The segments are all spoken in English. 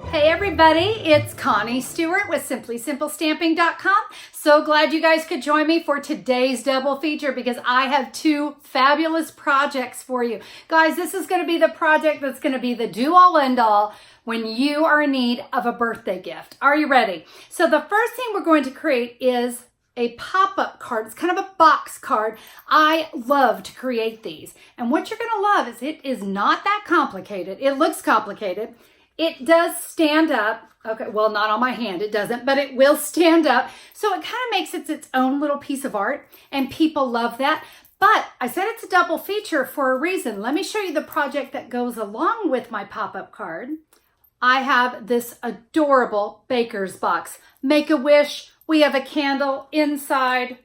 Hey everybody, it's Connie Stewart with SimplySimpleStamping.com. So glad you guys could join me for today's double feature because I have two fabulous projects for you. Guys, this is going to be the project that's going to be the do-all end-all when you are in need of a birthday gift. Are you ready? So the first thing we're going to create is a pop-up card. It's kind of a box card. I love to create these. And what you're going to love is it is not that complicated. It looks complicated. It does stand up. Okay, well, not on my hand, it doesn't, but it will stand up. So it kind of makes it its own little piece of art, and people love that. But I said it's a double feature for a reason. Let me show you the project that goes along with my pop-up card. I have this adorable baker's box. Make-A-Wish. We have a candle inside.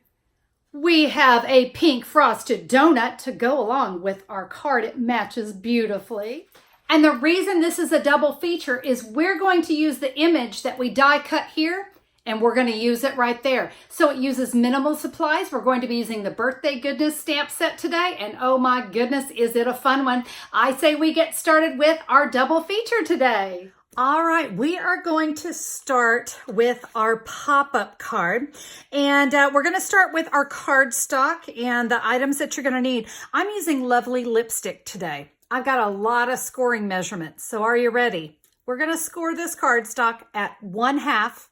We have a pink frosted donut to go along with our card. It matches beautifully. And the reason this is a double feature is we're going to use the image that we die cut here, and we're going to use it right there. So it uses minimal supplies. We're going to be using the Birthday Goodness stamp set today, and oh my goodness, is it a fun one. I say we get started with our double feature today. All right, we are going to start with our pop-up card, and we're going to start with our cardstock and the items that you're going to need. I'm using Lovely Lipstick today. I've got a lot of scoring measurements, so are you ready? We're going to score this cardstock at 1/2,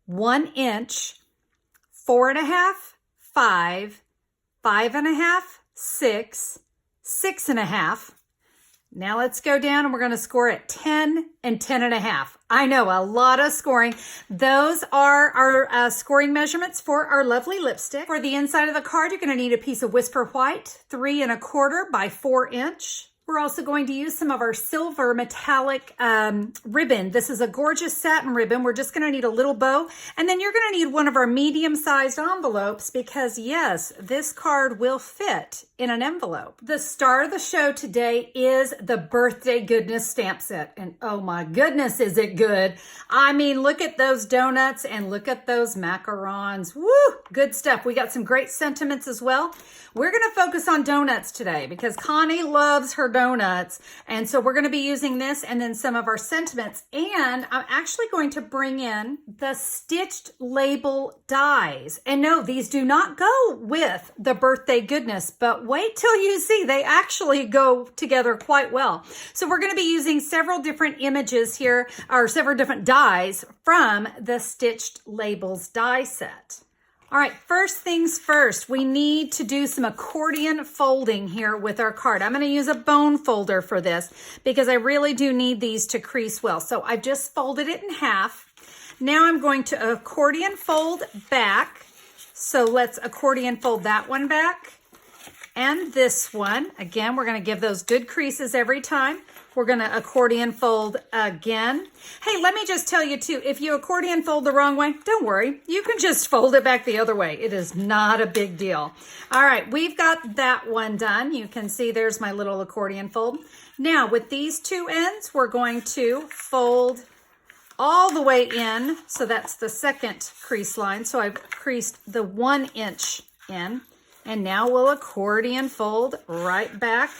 1 inch, 4.5, 5, 5.5, 6, 6.5. Now let's go down and we're going to score at 10 and 10.5. I know, a lot of scoring. Those are our scoring measurements for our Lovely Lipstick. For the inside of the card, you're going to need a piece of Whisper White, 3.25 by 4 inch. We're also going to use some of our silver metallic ribbon. This is a gorgeous satin ribbon. We're just going to need a little bow. And then you're going to need one of our medium-sized envelopes because, yes, this card will fit in an envelope. The star of the show today is the Birthday Goodness stamp set. And oh my goodness, is it good. I mean, look at those donuts and look at those macarons. Woo, good stuff. We got some great sentiments as well. We're going to focus on donuts today because Connie loves her donuts. And so we're going to be using this and then some of our sentiments. And I'm actually going to bring in the stitched label dies. And no, these do not go with the Birthday Goodness, but wait till you see, they actually go together quite well. So we're going to be using several different images here, or several different dies from the Stitched Labels die set. All right, first things first, we need to do some accordion folding here with our card. I'm going to use a bone folder for this because I really do need these to crease well. So I've just folded it in half. Now I'm going to accordion fold back. So let's accordion fold that one back and this one. Again, we're going to give those good creases every time. We're going to accordion fold again. Hey, let me just tell you too, if you accordion fold the wrong way, don't worry. You can just fold it back the other way. It is not a big deal. All right, we've got that one done. You can see there's my little accordion fold. Now with these two ends, we're going to fold all the way in. So that's the second crease line. So I've creased the 1 inch in. And now we'll accordion fold right back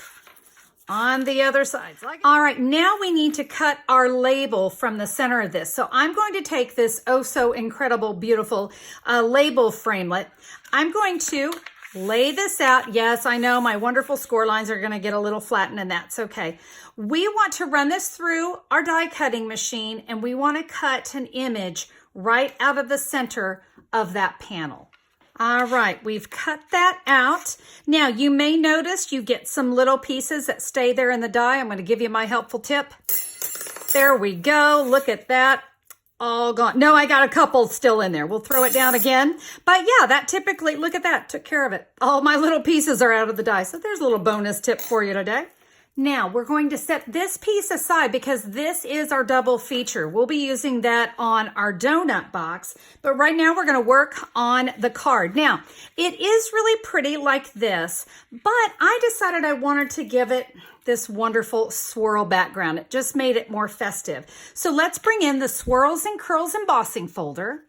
on the other side. All right, now we need to cut our label from the center of this. So I'm going to take this oh so incredible, beautiful label framelit. I'm going to lay this out. Yes, I know my wonderful score lines are going to get a little flattened, and that's okay. We want to run this through our die cutting machine, and we want to cut an image right out of the center of that panel. All right, we've cut that out. Now, you may notice you get some little pieces that stay there in the die. I'm going to give you my helpful tip. There we go. Look at that. All gone. No, I got a couple still in there. We'll throw it down again. But yeah, that typically, look at that, took care of it. All my little pieces are out of the die. So there's a little bonus tip for you today. Now we're going to set this piece aside because this is our double feature. We'll be using that on our donut box, but right now we're going to work on the card. Now, it is really pretty like this, but I decided I wanted to give it this wonderful swirl background. It just made it more festive. So let's bring in the Swirls and Curls embossing folder.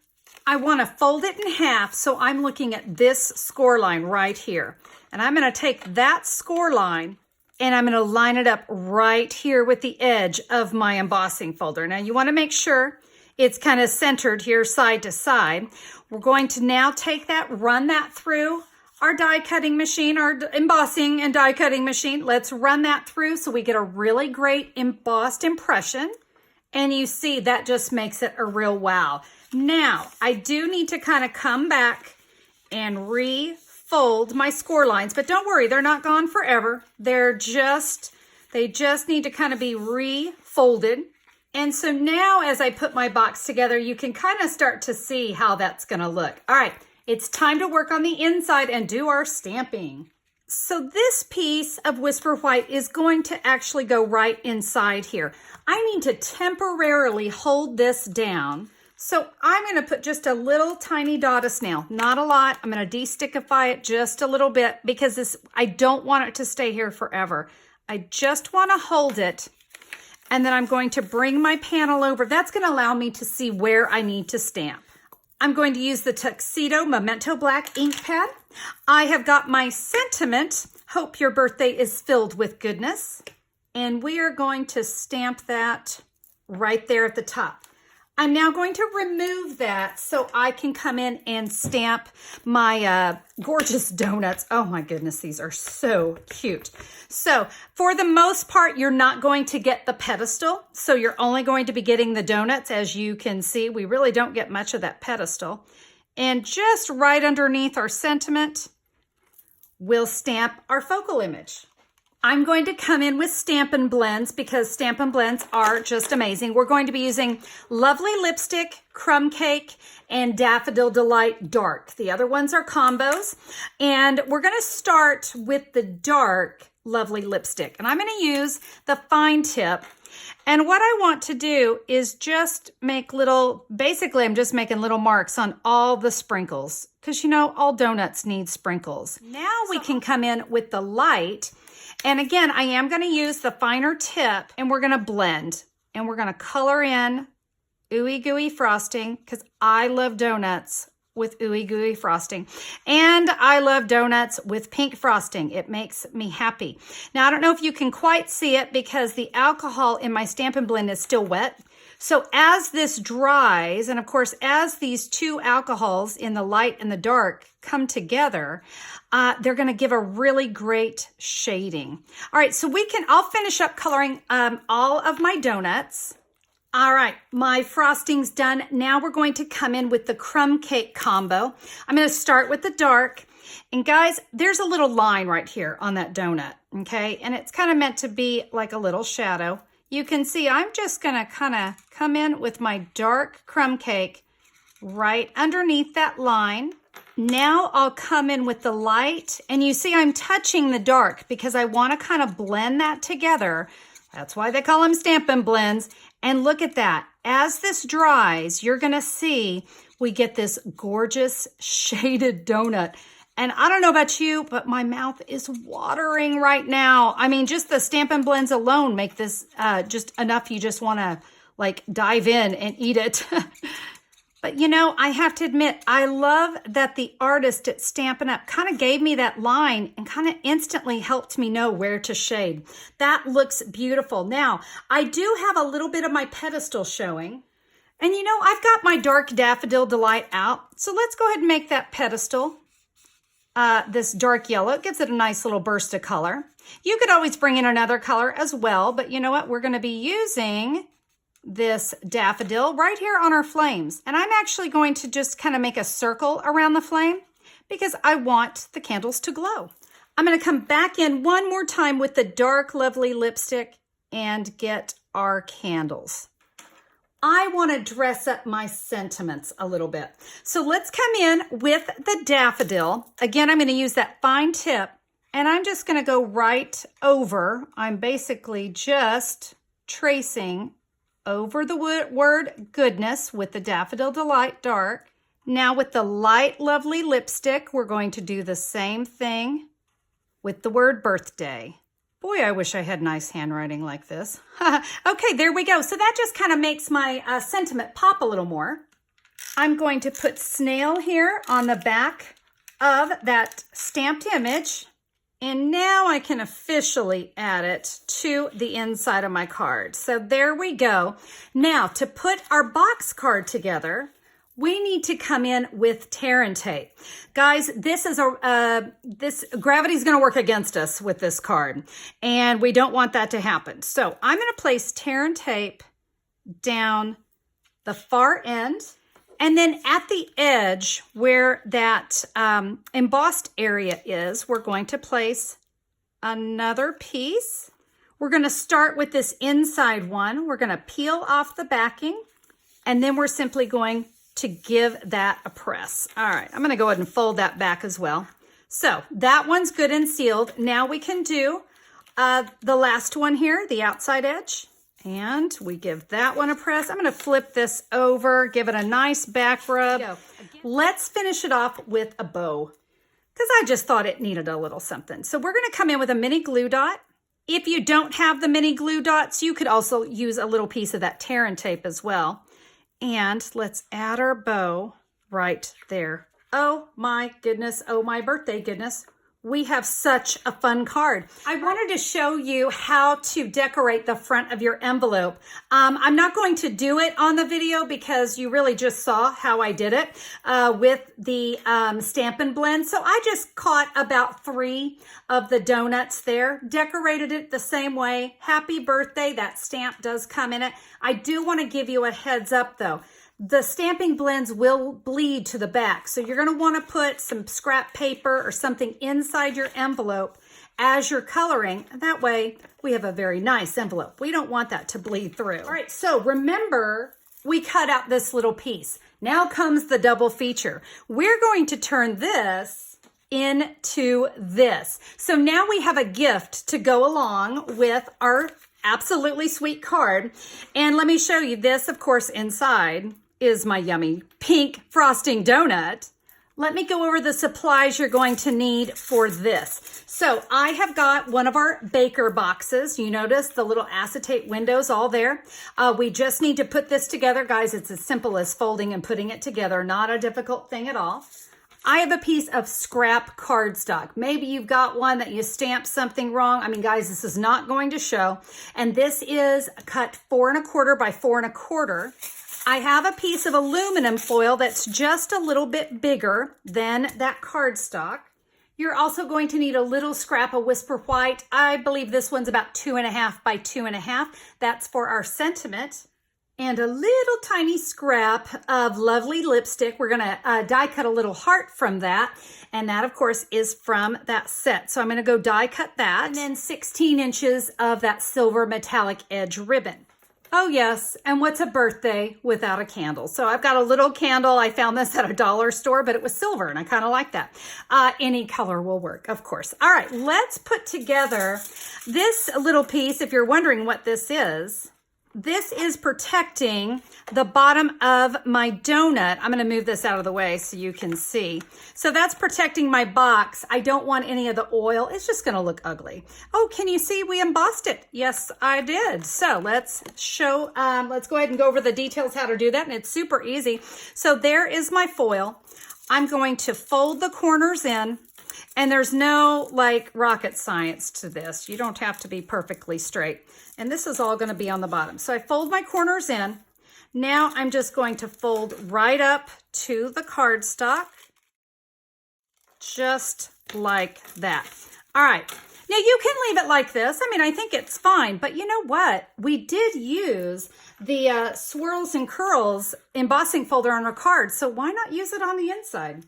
I want to fold it in half, so I'm looking at this score line right here. And I'm going to take that score line and I'm going to line it up right here with the edge of my embossing folder. Now you want to make sure it's kind of centered here side to side. We're going to now take that, run that through our die cutting machine, our embossing and die cutting machine. Let's run that through so we get a really great embossed impression. And you see that just makes it a real wow. Now, I do need to kind of come back and refold my score lines, but don't worry, they're not gone forever. They just need to kind of be refolded. And so now as I put my box together, you can kind of start to see how that's going to look. All right, it's time to work on the inside and do our stamping. So this piece of Whisper White is going to actually go right inside here. I need to temporarily hold this down. So I'm going to put just a little tiny dot of snail, not a lot. I'm going to de-stickify it just a little bit because I don't want it to stay here forever. I just want to hold it. And then I'm going to bring my panel over. That's going to allow me to see where I need to stamp. I'm going to use the Tuxedo Memento Black ink pad. I have got my sentiment, hope your birthday is filled with goodness. And we are going to stamp that right there at the top. I'm now going to remove that so I can come in and stamp my gorgeous donuts. Oh my goodness, these are so cute. So for the most part, you're not going to get the pedestal. So you're only going to be getting the donuts. As you can see, we really don't get much of that pedestal. And just right underneath our sentiment, we'll stamp our focal image. I'm going to come in with Stampin' Blends because Stampin' Blends are just amazing. We're going to be using Lovely Lipstick, Crumb Cake, and Daffodil Delight Dark. The other ones are combos. And we're going to start with the dark Lovely Lipstick. And I'm going to use the fine tip. And what I want to do is just make basically I'm just making little marks on all the sprinkles. Because you know, all donuts need sprinkles. Now we can come in with the light. And again, I am going to use the finer tip and we're going to blend and we're going to color in ooey gooey frosting because I love donuts with ooey gooey frosting and I love donuts with pink frosting. It makes me happy. Now, I don't know if you can quite see it because the alcohol in my Stampin' Blend is still wet. So as this dries, and of course, as these two alcohols in the light and the dark come together, they're going to give a really great shading. All right, so I'll finish up coloring all of my donuts. All right, my frosting's done. Now we're going to come in with the crumb cake combo. I'm going to start with the dark. And guys, there's a little line right here on that donut, okay? And it's kind of meant to be like a little shadow. You can see I'm just going to kind of come in with my dark crumb cake right underneath that line. Now I'll come in with the light, and you see I'm touching the dark because I want to kind of blend that together. That's why they call them Stampin' Blends. And look at that. As this dries, you're going to see we get this gorgeous shaded donut. And I don't know about you, but my mouth is watering right now. I mean, just the Stampin' Blends alone make this just enough you just want to like dive in and eat it. But you know, I have to admit, I love that the artist at Stampin' Up kind of gave me that line and kind of instantly helped me know where to shade. That looks beautiful. Now, I do have a little bit of my pedestal showing. And you know, I've got my dark Daffodil Delight out. So let's go ahead and make that pedestal this dark yellow. It gives it a nice little burst of color. You could always bring in another color as well, but you know what? We're going to be using this daffodil right here on our flames. And I'm actually going to just kind of make a circle around the flame because I want the candles to glow. I'm going to come back in one more time with the dark, lovely lipstick and get our candles. I want to dress up my sentiments a little bit. So let's come in with the daffodil. Again, I'm going to use that fine tip and I'm just going to go right over. I'm basically just tracing over the word goodness with the Daffodil Delight Dark. Now with the light, lovely lipstick, we're going to do the same thing with the word birthday. Boy, I wish I had nice handwriting like this. Okay, there we go. So that just kind of makes my sentiment pop a little more. I'm going to put snail here on the back of that stamped image. And now I can officially add it to the inside of my card. So there we go. Now to put our box card together, we need to come in with tear and tape. Guys, this is gravity's gonna work against us with this card, and we don't want that to happen. So I'm gonna place tear and tape down the far end, and then at the edge where that embossed area is, we're going to place another piece. We're gonna start with this inside one. We're gonna peel off the backing, and then we're simply going to give that a press. All right, I'm gonna go ahead and fold that back as well. So that one's good and sealed. Now we can do the last one here, the outside edge. And we give that one a press. I'm gonna flip this over, give it a nice back rub. Let's finish it off with a bow, because I just thought it needed a little something. So we're gonna come in with a mini glue dot. If you don't have the mini glue dots, you could also use a little piece of that tear and tape as well. And let's add our bow right there. Oh my goodness, oh my birthday goodness. We have such a fun card. I wanted to show you how to decorate the front of your envelope. I'm not going to do it on the video because you really just saw how I did it with the Stampin' Blend. So I just caught about 3 of the donuts there, decorated it the same way. Happy birthday, that stamp does come in it. I do want to give you a heads up though. The stamping blends will bleed to the back. So you're going to want to put some scrap paper or something inside your envelope as you're coloring. That way we have a very nice envelope. We don't want that to bleed through. All right, so remember we cut out this little piece. Now comes the double feature. We're going to turn this into this. So now we have a gift to go along with our absolutely sweet card. And let me show you this, of course, inside is my yummy pink frosting donut. Let me go over the supplies you're going to need for this. So I have got one of our baker boxes. You notice the little acetate windows all there. We just need to put this together. Guys, it's as simple as folding and putting it together. Not a difficult thing at all. I have a piece of scrap cardstock. Maybe you've got one that you stamped something wrong. I mean, guys, this is not going to show. And this is cut 4 1/4 by 4 1/4. I have a piece of aluminum foil that's just a little bit bigger than that cardstock. You're also going to need a little scrap of Whisper White. I believe this one's about 2 1/2 by 2 1/2. That's for our sentiment. And a little tiny scrap of lovely lipstick. We're gonna die cut a little heart from that. And that, of course, is from that set. So I'm gonna go die cut that. And then 16 inches of that silver metallic edge ribbon. Oh yes, and what's a birthday without a candle? So I've got a little candle. I found this at a dollar store, but it was silver and I kind of like that. Any color will work, of course. All right, let's put together this little piece. If you're wondering what this is protecting the bottom of my donut. I'm going to move this out of the way so you can see. So that's protecting my box. I don't want any of the oil. It's just going to look ugly. Oh, can you see we embossed it? Yes, I did. So let's go ahead and go over the details how to do that. And it's super easy. So there is my foil. I'm going to fold the corners in. And there's no like rocket science to this. You don't have to be perfectly straight. And this is all going to be on the bottom. So I fold my corners in. Now I'm just going to fold right up to the cardstock. Just like that. All right. Now you can leave it like this. I mean, I think it's fine. But you know what? We did use the Swirls and Curls embossing folder on our card. So why not use it on the inside?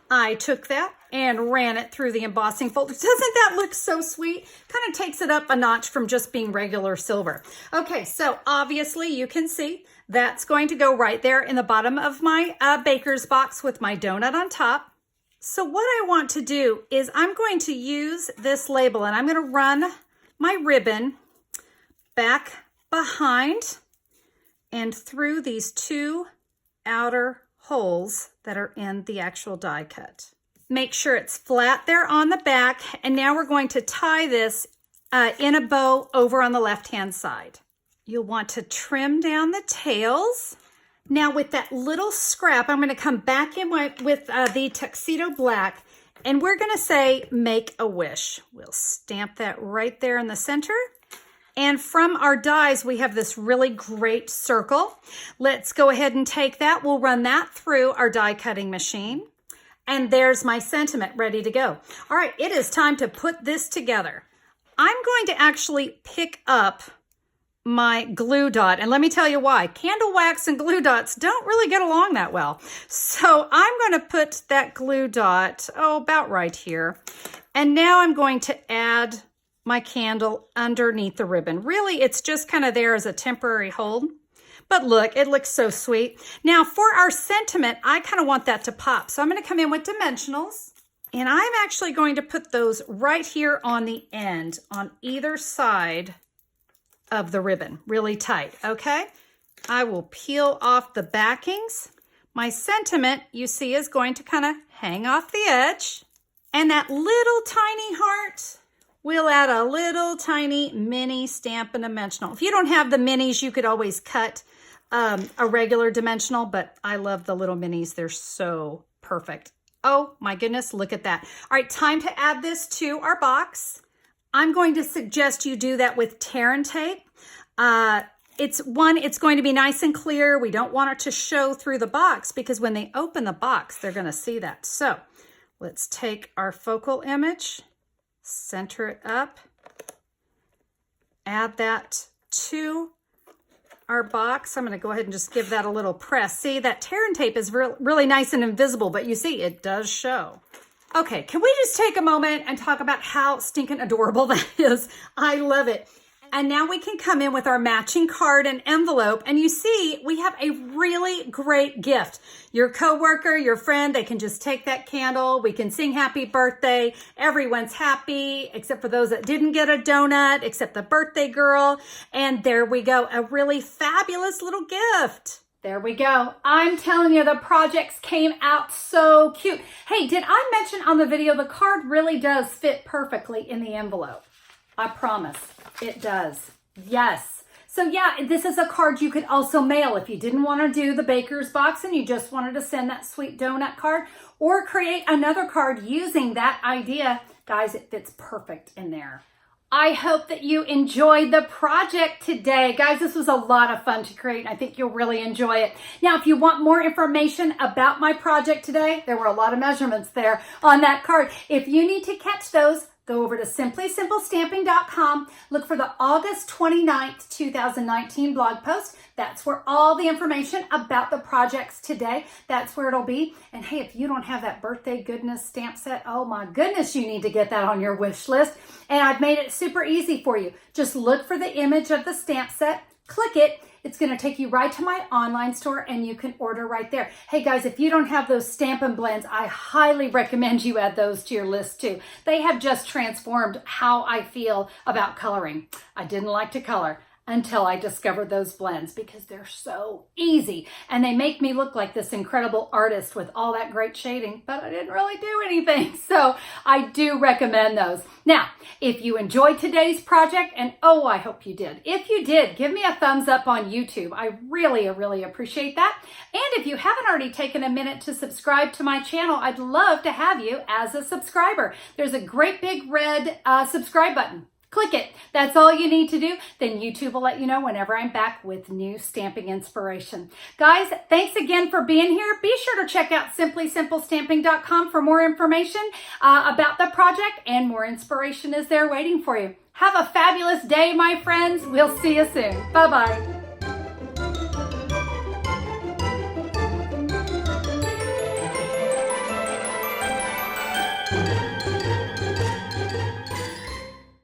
I took that and ran it through the embossing folder. Doesn't that look so sweet? Kind of takes it up a notch from just being regular silver. Okay, so obviously you can see that's going to go right there in the bottom of my baker's box with my donut on top. So what I want to do is I'm going to use this label and I'm going to run my ribbon back behind and through these 2 outer holes that are in the actual die cut. Make sure it's flat there on the back, and now we're going to tie this in a bow over on the left-hand side. You'll want to trim down the tails. Now with that little scrap, I'm going to come back in with the tuxedo black, and we're going to say make a wish. We'll stamp that right there in the center. And from our dies, we have this really great circle. Let's go ahead and take that. We'll run that through our die cutting machine. And there's my sentiment ready to go. All right, it is time to put this together. I'm going to actually pick up my glue dot, and let me tell you why. Candle wax and glue dots don't really get along that well. So I'm going to put that glue dot, about right here. And now I'm going to add my candle underneath the ribbon. Really, it's just kind of there as a temporary hold. But look, it looks so sweet. Now for our sentiment, I kind of want that to pop. So I'm going to come in with dimensionals, and I'm actually going to put those right here on the end, on either side of the ribbon, really tight, okay? I will peel off the backings. My sentiment, you see, is going to kind of hang off the edge. And that little tiny heart, we'll add a little tiny mini Stampin' Dimensional. If you don't have the minis, you could always cut a regular dimensional, but I love the little minis. They're so perfect. Oh my goodness, look at that. All right, time to add this to our box. I'm going to suggest you do that with tear and tape. It's going to be nice and clear. We don't want it to show through the box because when they open the box, they're going to see that. So let's take our focal image, center it up, add that to our box. I'm going to go ahead and just give that a little press. See, that tear and tape is really nice and invisible, but you see it does show. Okay, can we just take a moment and talk about how stinking adorable that is? I love it. And now we can come in with our matching card and envelope, and you see we have a really great gift. Your coworker, your friend, they can just take that candle. We can sing happy birthday. Everyone's happy except for those that didn't get a donut, except the birthday girl. And there we go, a really fabulous little gift. There we go. I'm telling you, the projects came out so cute. Hey, did I mention on the video, the card really does fit perfectly in the envelope? I promise it does. Yes. So yeah, this is a card you could also mail if you didn't want to do the baker's box and you just wanted to send that sweet donut card, or create another card using that idea. Guys, it fits perfect in there. I hope that you enjoyed the project today. Guys, this was a lot of fun to create. I think you'll really enjoy it. Now, if you want more information about my project today, there were a lot of measurements there on that card. If you need to catch those, go over to simplysimplestamping.com. Look for the August 29th, 2019 blog post. That's where all the information about the projects today, that's where it'll be. And hey, if you don't have that birthday goodness stamp set, oh my goodness, you need to get that on your wish list. And I've made it super easy for you. Just look for the image of the stamp set, click it. It's going to take you right to my online store and you can order right there. Hey guys, if you don't have those Stampin' Blends, I highly recommend you add those to your list too. They have just transformed how I feel about coloring. I didn't like to color until I discovered those blends because they're so easy and they make me look like this incredible artist with all that great shading, but I didn't really do anything. So I do recommend those. Now, if you enjoyed today's project, and oh, I hope you did. If you did, give me a thumbs up on YouTube. I really appreciate that. And if you haven't already taken a minute to subscribe to my channel, I'd love to have you as a subscriber. There's a great big red subscribe button. Click it. That's all you need to do. Then YouTube will let you know whenever I'm back with new stamping inspiration. Guys, thanks again for being here. Be sure to check out simplysimplestamping.com for more information about the project, and more inspiration is there waiting for you. Have a fabulous day, my friends. We'll see you soon. Bye-bye.